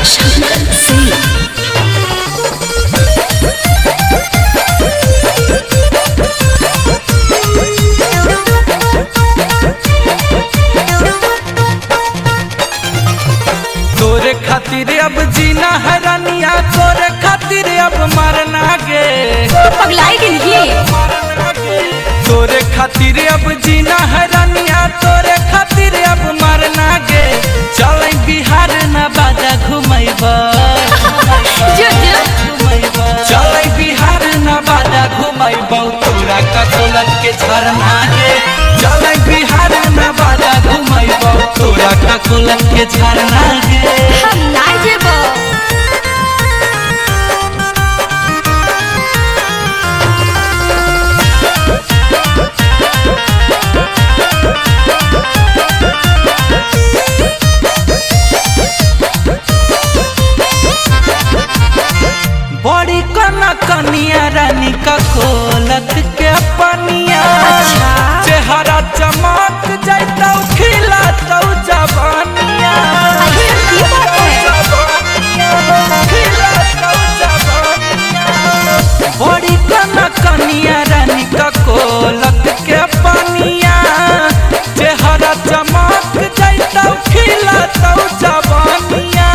शंकर सिंह। तोरे खातिर अब जीना है रानिया, तोरे खातिर अब मरना गे। पगलाई गेलिए। तोरे खातिर अब जीना है रानिया, तोरे खातिर अब मरना गे। चल बिहार न बाजा घुमैबा, चल बिहार न बाजा घुमैबा, तोरा ककोलत के झरना गे। चल बिहार न बाजा घुमैबा, तोरा ककोलत के झरना गे। हम ना जेबो। बड़ी कना कनिया रानी ककोलत के पनिया। चेहरा चमक जैतौ खिलतौ जवानिया। बड़ी कना कनिया रानी ककोलत के पनिया। चेहरा चमक जैतौ खिलतौ जवानिया।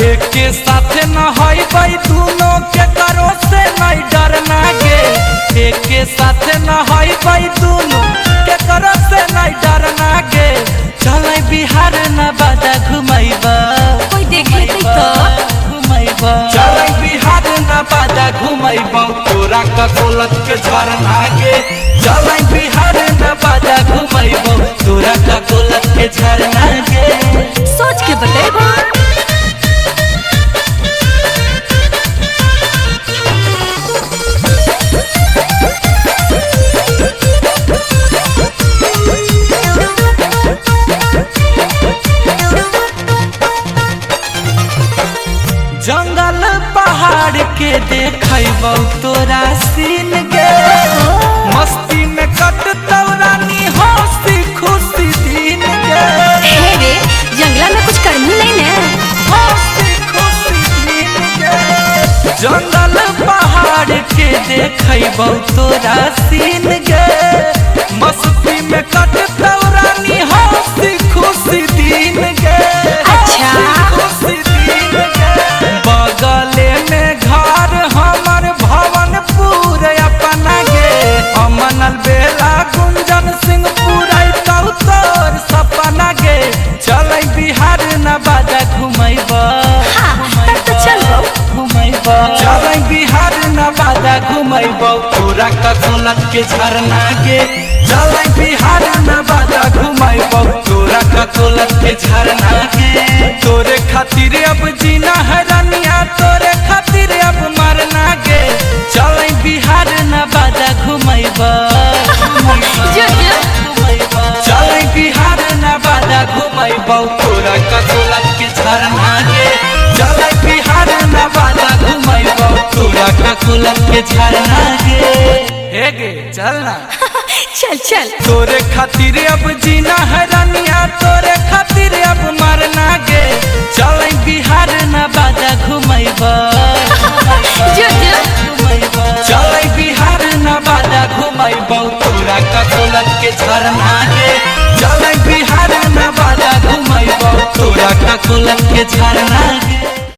एके साथे न होइबै दुनो के करो से नहीं डरना गे। एके साथे न होइबै दुनो के करो से नहीं डरना गे। चलै बिहार न बाजा घुमैबा, कोई देखे तो घुमैबा। चलै बिहार न बाजा घुमैबा, तोरा ककोलत के झरना गे। चलै बिहार न बाजा घुमैबा, तोरा ककोलत के झरना गे। सोच के बतेबो। जंगल पहाड़ के देखैबौ तोरा सीन गे। मस्ती में कटतौ रानी हंसी खुशी दिन गे। हे रे जंगला में कुछ करनी नहीं ने। हंसी खुशी दिन गे। जंगल पहाड़ के देखैबौ तोरा सीन गे। मस्ती में कटतौ रानी हंसी खुशी दिन गे। अच्छा। खुशी दिन गे। बगले में घर हमर भवनपुर अपना गे। अमनल बेला गुंजन सिंह पुरैतौ तोर सपना गे। चलै बिहार न बाजा घुमैबा, हाँ तब तो चलो। घुमैबा। चलै बिहार न बाजा घुमैबा, तोरा ककोलत के झरना गे। चलै बिहार न बाजा घुमैबा, तोरा ककोलत के झरना गे। तोरे खातिर अब जीना है रानिया, तोरे खातिर अब मरना गे। चलै बिहार न बाजा घुमैबा, चलै बिहार न बाजा घुमैबा, तोरा ककोलत के झरना गे। चलै बिहार न बाजा घुमैबा, तोरा ककोलत के झरना गे। हे गे चलना। चल चल। तोरे खातिर अब जीना है रानिया, तोरे खातिर अब मरना गे। चलै बिहार न बाजा घुमैबा, चलै बिहार न बाजा घुमैबा, तोरा ककोलत के झरना गे। चलै